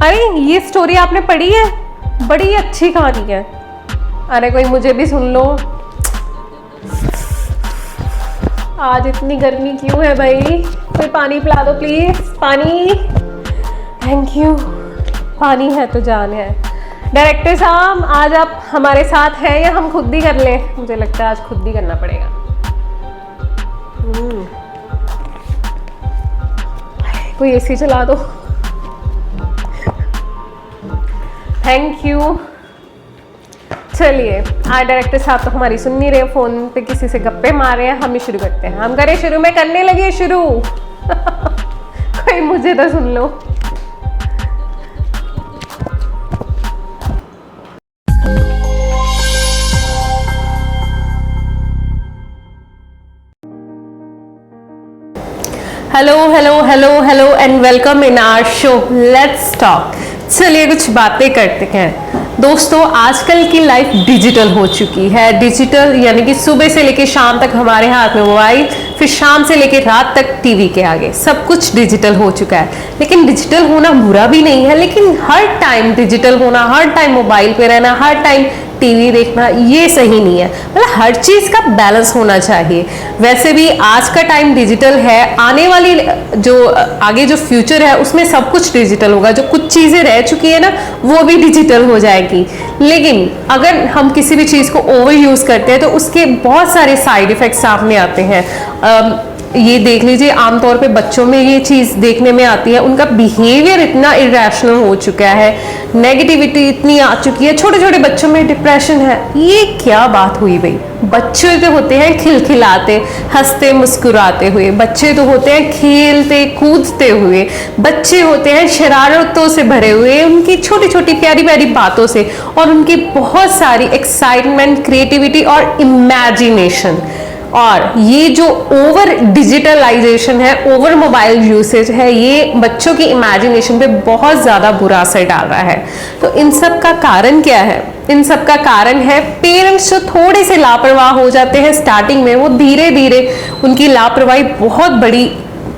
अरे ये स्टोरी आपने पढ़ी है? बड़ी अच्छी कहानी है। अरे कोई मुझे भी सुन लो। आज इतनी गर्मी क्यों है भाई? कोई पानी पिला दो प्लीज। पानी, थैंक यू। पानी है तो जान है। डायरेक्टर साहब आज आप हमारे साथ हैं या हम खुद ही कर लें? मुझे लगता है आज खुद ही करना पड़ेगा। कोई एसी चला दो। Thank you. चलिए आज डायरेक्टर साहब तो हमारी सुन नहीं रहे, फोन पे किसी से गप्पे मार रहे हैं। हम ही शुरू करते हैं। हम करें शुरू? में करने लगे शुरू। कोई मुझे तो सुन लो। Hello hello hello hello and welcome in our show let's talk. चलिए कुछ बातें करते हैं। दोस्तों आजकल की लाइफ डिजिटल हो चुकी है। डिजिटल यानी कि सुबह से लेकर शाम तक हमारे हाथ में मोबाइल, फिर शाम से लेकर रात तक टीवी के आगे, सब कुछ डिजिटल हो चुका है। लेकिन डिजिटल होना बुरा भी नहीं है, लेकिन हर टाइम डिजिटल होना, हर टाइम मोबाइल पे रहना, हर टाइम टीवी देखना, ये सही नहीं है। मतलब हर चीज का बैलेंस होना चाहिए। वैसे भी आज का टाइम डिजिटल है, आने वाली जो आगे जो फ्यूचर है उसमें सब कुछ डिजिटल होगा। जो कुछ चीजें रह चुकी है ना वो भी डिजिटल हो जाएगी। लेकिन अगर हम किसी भी चीज को ओवर यूज करते हैं तो उसके बहुत सारे साइड इफेक्ट्स सामने आते हैं। ये देख लीजिए, आमतौर पे बच्चों में ये चीज देखने में आती है। उनका बिहेवियर इतना इरेशनल हो चुका है, नेगेटिविटी इतनी आ चुकी है। छोटे छोटे बच्चों में डिप्रेशन है। ये क्या बात हुई भाई? बच्चे तो होते हैं खिलखिलाते, हंसते मुस्कुराते हुए, बच्चे तो होते हैं खेलते कूदते हुए, बच्चे होते हैं शरारतों से भरे हुए, उनकी छोटी छोटी प्यारी प्यारी बातों से, और उनकी बहुत सारी एक्साइटमेंट, क्रिएटिविटी और इमेजिनेशन। और ये जो ओवर डिजिटलाइजेशन है, ओवर मोबाइल यूसेज है, ये बच्चों की इमेजिनेशन पे बहुत ज़्यादा बुरा असर डाल रहा है। तो इन सब का कारण क्या है? इन सब का कारण है पेरेंट्स जो थोड़े से लापरवाह हो जाते हैं स्टार्टिंग में। वो धीरे धीरे उनकी लापरवाही बहुत बड़ी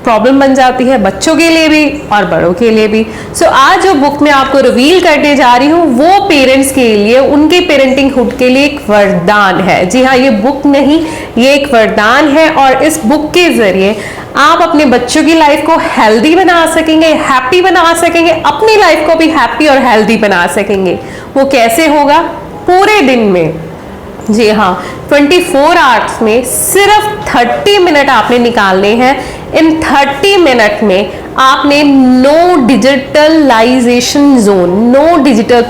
प्रॉब्लम बन जाती है, बच्चों के लिए भी और बड़ों के लिए भी। सो आज जो बुक मैं आपको रिवील करने जा रही हूँ वो पेरेंट्स के लिए, उनके पेरेंटिंग हुड के लिए एक वरदान है। जी हाँ, ये बुक नहीं, ये एक वरदान है। और इस बुक के जरिए आप अपने बच्चों की लाइफ को हेल्दी बना सकेंगे, हैप्पी बना सकेंगे, अपनी लाइफ को भी हैप्पी और हेल्दी बना सकेंगे। वो कैसे होगा? पूरे दिन में, जी हाँ, 24 आवर्स में सिर्फ 30 मिनट आपने निकालने हैं। इन 30 मिनट में आपने no digitalization zone, no digital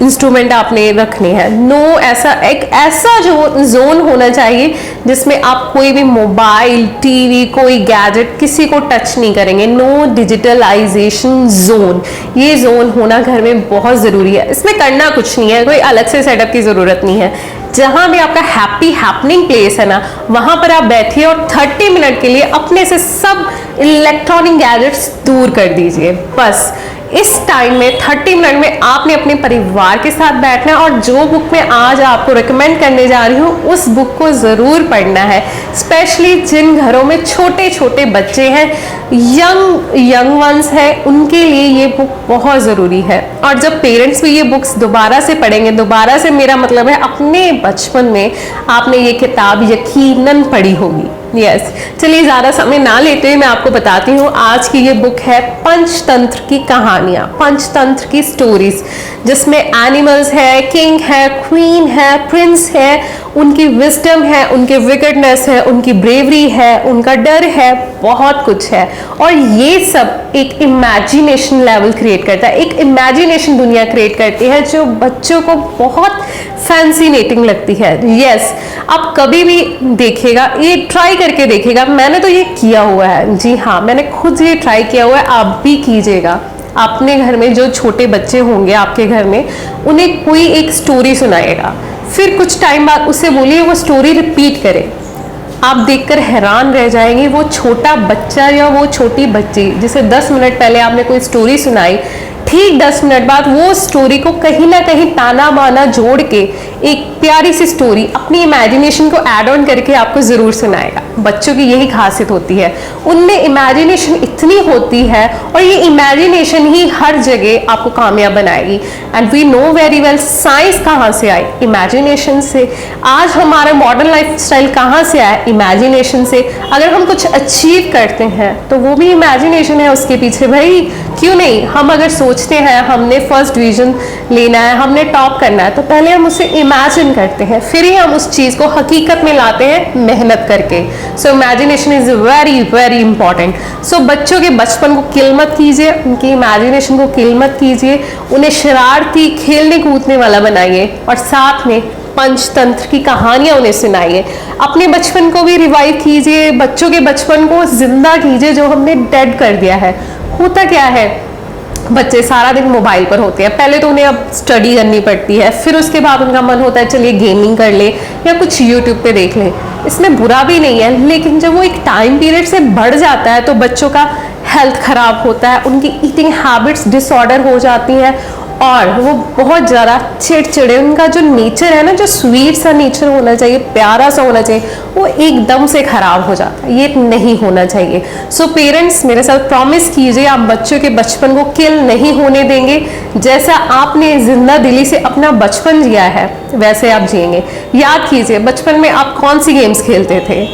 instrument आपने रखने हैं। नो ऐसा जो जोन होना चाहिए जिसमें आप कोई भी मोबाइल, टीवी, कोई गैजेट, किसी को टच नहीं करेंगे। नो डिजिटलाइजेशन जोन, ये जोन होना घर में बहुत जरूरी है। इसमें करना कुछ नहीं है, कोई अलग से सेटअप की जरूरत नहीं है। जहां भी आपका हैप्पी हैपनिंग प्लेस है ना, वहां पर आप बैठिए और 30 मिनट के लिए अपने से सब इलेक्ट्रॉनिक गैजेट्स दूर कर दीजिए। बस इस टाइम में 30 मिनट में आपने अपने परिवार के साथ बैठना है। और जो बुक मैं आज आपको रिकमेंड करने जा रही हूँ उस बुक को जरूर पढ़ना है। स्पेशली जिन घरों में छोटे छोटे बच्चे हैं, यंग वंस है, उनके लिए ये बुक बहुत जरूरी है। और जब पेरेंट्स भी ये बुक्स दोबारा से पढ़ेंगे, दोबारा से मेरा मतलब है अपने बचपन में आपने ये किताब यकीनन पढ़ी होगी। यस, चलिए ज्यादा समय ना लेते हुए मैं आपको बताती हूँ। आज की ये बुक है पंचतंत्र की कहानियां, पंचतंत्र की स्टोरीज, जिसमें एनिमल्स है, किंग है, क्वीन है, प्रिंस है, उनकी विजडम है, उनके विकेटनेस है, उनकी ब्रेवरी है, उनका डर है, बहुत कुछ है। और ये सब एक इमेजिनेशन लेवल क्रिएट करता है, एक इमेजिनेशन दुनिया क्रिएट करती है जो बच्चों को बहुत फैंसिनेटिंग लगती है। यस, आप कभी भी देखिएगा, ये ट्राई करके देखिएगा। मैंने तो ये किया हुआ है, जी हाँ, मैंने खुद ये ट्राई किया हुआ है, आप भी कीजिएगा। अपने घर में जो छोटे बच्चे होंगे आपके घर में, उन्हें कोई एक स्टोरी सुनाएगा, फिर कुछ टाइम बाद उससे बोलिए वो स्टोरी रिपीट करे। आप देखकर हैरान रह जाएंगे, वो छोटा बच्चा या वो छोटी बच्ची जिसे 10 मिनट पहले आपने कोई स्टोरी सुनाई, ठीक 10 मिनट बाद वो स्टोरी को कहीं ना कहीं ताना बाना जोड़ के एक प्यारी सी स्टोरी अपनी इमेजिनेशन को ऐड ऑन करके आपको ज़रूर सुनाएगा। बच्चों की यही खासियत होती है, उनमें इमेजिनेशन इतनी होती है और ये इमेजिनेशन ही हर जगह आपको कामयाब बनाएगी। And we know very well science कहाँ से आई, इमेजिनेशन से। आज हमारा मॉडर्न लाइफ स्टाइल कहाँ से आया, इमेजिनेशन से। अगर हम कुछ अचीव करते हैं तो वो भी इमेजिनेशन है उसके पीछे। भाई क्यों नहीं, हम अगर सोचते हैं हमने फर्स्ट डिवीजन लेना है, हमने टॉप करना है, तो पहले हम उसे इमेजिन करते हैं, फिर ही हम उस चीज़ को हकीकत में लाते हैं मेहनत करके। So imagination is very very important. So बच्चों के बचपन को किल मत कीजिए, उनकी इमेजिनेशन को किल मत कीजिए, उन्हें शरारती खेलने कूदने वाला बनाइए और साथ में पंचतंत्र की कहानियां उन्हें सुनाइए। अपने बचपन को भी रिवाइव कीजिए, बच्चों के बचपन को जिंदा कीजिए जो हमने डेड कर दिया है। होता क्या है, बच्चे सारा दिन मोबाइल पर होते हैं, पहले तो उन्हें अब स्टडी करनी पड़ती है, फिर उसके बाद उनका मन होता है चलिए गेमिंग कर ले या कुछ यूट्यूब पे देख ले। इसमें बुरा भी नहीं है, लेकिन जब वो एक टाइम पीरियड से बढ़ जाता है तो बच्चों का हेल्थ खराब होता है, उनकी ईटिंग हैबिट्स डिसऑर्डर हो जाती हैं और वो बहुत ज़्यादा चिड़चिड़े, उनका जो नेचर है ना, जो स्वीट सा नेचर होना चाहिए, प्यारा सा होना चाहिए, वो एकदम से खराब हो जाता है। ये नहीं होना चाहिए। सो पेरेंट्स मेरे साथ प्रॉमिस कीजिए आप बच्चों के बचपन को किल नहीं होने देंगे। जैसा आपने जिंदा दिली से अपना बचपन जिया है वैसे आप जिएंगे। याद कीजिए बचपन में आप कौन सी गेम्स खेलते थे,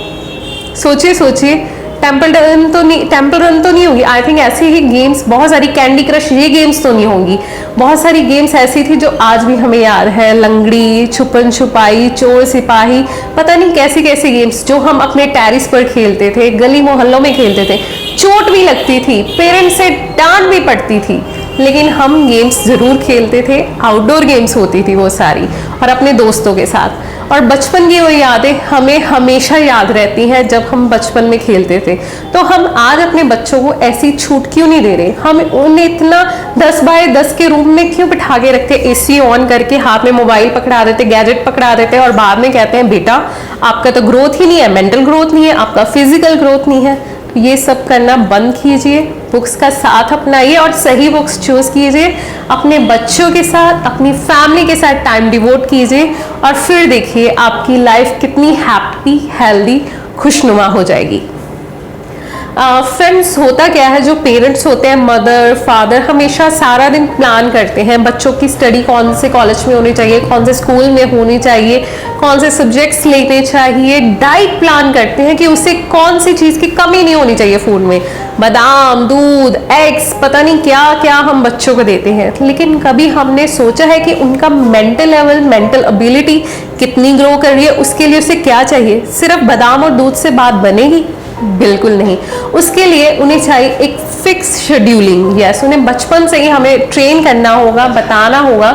सोचिए सोचिए। टेम्पल रन तो नहीं होगी, आई थिंक ऐसी ही गेम्स बहुत सारी, कैंडी क्रश, ये गेम्स तो नहीं होंगी। बहुत सारी गेम्स ऐसी थी जो आज भी हमें याद है, लंगड़ी, छुपन छुपाई, चोर सिपाही, पता नहीं कैसी कैसी गेम्स जो हम अपने टेरिस पर खेलते थे, गली मोहल्लों में खेलते थे। चोट भी लगती थी, पेरेंट्स से डांट भी पड़ती थी, लेकिन हम गेम्स जरूर खेलते थे। आउटडोर गेम्स होती थी वो सारी, और अपने दोस्तों के साथ। और बचपन की वो यादें हमें हमेशा याद रहती हैं जब हम बचपन में खेलते थे। तो हम आज अपने बच्चों को ऐसी छूट क्यों नहीं दे रहे, हम उन्हें इतना 10 बाय 10 के रूम में क्यों बिठा के रखते, एसी ऑन करके हाथ में मोबाइल पकड़ा देते, गैजेट पकड़ा देते और बाद में कहते हैं बेटा आपका तो ग्रोथ ही नहीं है, मेंटल ग्रोथ नहीं है, आपका फिजिकल ग्रोथ नहीं है। तो ये सब करना बंद कीजिए, बुक्स का साथ अपनाइए और सही बुक्स चूज कीजिए, अपने बच्चों के साथ, अपनी फैमिली के साथ टाइम डिवोट कीजिए और फिर देखिए आपकी लाइफ कितनी हैप्पी, हेल्दी, खुशनुमा हो जाएगी। फ्रेंड्स होता क्या है, जो पेरेंट्स होते हैं, मदर फादर, हमेशा सारा दिन प्लान करते हैं बच्चों की स्टडी कौन से कॉलेज में होनी चाहिए, कौन से स्कूल में होनी चाहिए, कौन से सब्जेक्ट्स लेने चाहिए, डाइट प्लान करते हैं कि उसे कौन सी चीज़ की कमी नहीं होनी चाहिए फूड में, बादाम, दूध, एग्स, पता नहीं क्या क्या हम बच्चों को देते हैं। लेकिन कभी हमने सोचा है कि उनका मेंटल लेवल, मेंटल एबिलिटी कितनी ग्रो कर रही है, उसके लिए उसे क्या चाहिए? सिर्फ बादाम और दूध से बात बनेगी? बिल्कुल नहीं। उसके लिए उन्हें चाहिए एक फिक्स शेड्यूलिंग। यस, उन्हें बचपन से ही हमें ट्रेन करना होगा, बताना होगा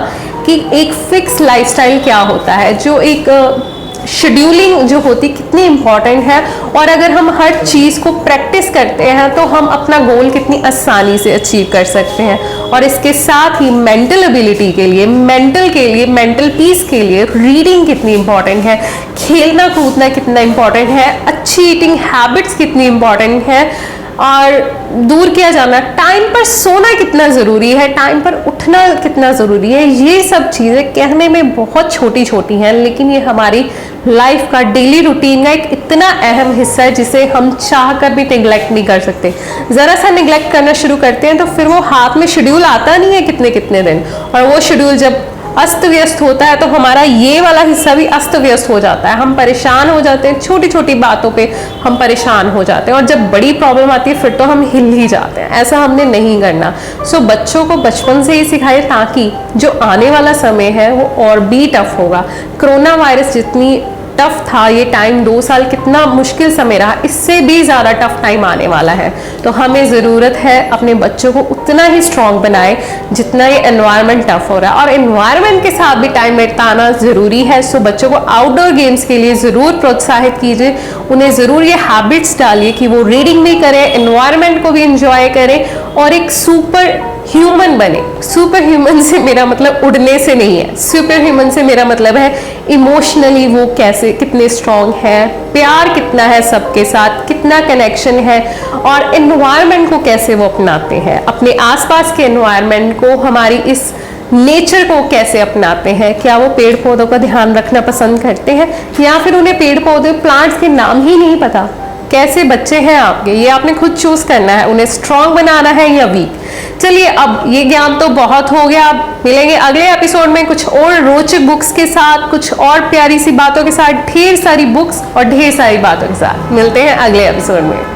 कि एक फिक्स लाइफस्टाइल क्या होता है, जो एक शेड्यूलिंग जो होती कितनी इंपॉर्टेंट है। और अगर हम हर चीज़ को प्रैक्टिस करते हैं तो हम अपना गोल कितनी आसानी से अचीव कर सकते हैं। और इसके साथ ही मेंटल एबिलिटी के लिए, मेंटल पीस के लिए रीडिंग कितनी इंपॉर्टेंट है, खेलना कूदना कितना इंपॉर्टेंट है, अच्छी ईटिंग हैबिट्स कितनी इंपॉर्टेंट है, और दूर किया जाना, टाइम पर सोना कितना ज़रूरी है, टाइम पर उठना कितना ज़रूरी है। ये सब चीज़ें कहने में बहुत छोटी छोटी हैं, लेकिन ये हमारी लाइफ का, डेली रूटीन का एक इतना अहम हिस्सा है जिसे हम चाह कर भी निगलेक्ट नहीं कर सकते। ज़रा सा निगलेक्ट करना शुरू करते हैं तो फिर वो हाथ में शेड्यूल आता नहीं है कितने कितने दिन, और वो शेड्यूल जब अस्त व्यस्त होता है तो हमारा ये वाला हिस्सा भी अस्त व्यस्त हो जाता है। हम परेशान हो जाते हैं, छोटी छोटी बातों पे हम परेशान हो जाते हैं, और जब बड़ी प्रॉब्लम आती है फिर तो हम हिल ही जाते हैं। ऐसा हमने नहीं करना। सो बच्चों को बचपन से ही सिखाए ताकि जो आने वाला समय है वो और भी टफ होगा। कोरोना वायरस जितनी टफ था, ये टाइम 2 साल कितना मुश्किल समय रहा, इससे भी ज़्यादा टफ टाइम आने वाला है। तो हमें ज़रूरत है अपने बच्चों को उतना ही स्ट्रॉन्ग बनाए जितना ये एनवायरनमेंट टफ हो रहा है, और एनवायरनमेंट के साथ भी टाइम बिताना ज़रूरी है। सो बच्चों को आउटडोर गेम्स के लिए ज़रूर प्रोत्साहित कीजिए, उन्हें ज़रूर ये हैबिट्स डालिए कि वो रीडिंग भी करें, एनवायरनमेंट को भी इंजॉय करें और एक सुपर ह्यूमन बने। सुपर ह्यूमन से मेरा मतलब उड़ने से नहीं है, सुपर ह्यूमन से मेरा मतलब है इमोशनली वो कैसे, कितने स्ट्रांग है, प्यार कितना है सबके साथ, कितना कनेक्शन है, और एनवायरनमेंट को कैसे वो अपनाते हैं, अपने आसपास के एनवायरनमेंट को, हमारी इस नेचर को कैसे अपनाते हैं। क्या वो पेड़ पौधों का ध्यान रखना पसंद करते हैं, या फिर उन्हें पेड़ पौधे प्लांट्स के नाम ही नहीं पता। कैसे बच्चे हैं आपके, ये आपने खुद चूज करना है, उन्हें स्ट्रांग बनाना है या वीक। चलिए, अब ये ज्ञान तो बहुत हो गया। अब मिलेंगे अगले एपिसोड में कुछ और रोचक बुक्स के साथ, कुछ और प्यारी सी बातों के साथ, ढेर सारी बुक्स और ढेर सारी बातों के साथ। मिलते हैं अगले एपिसोड में।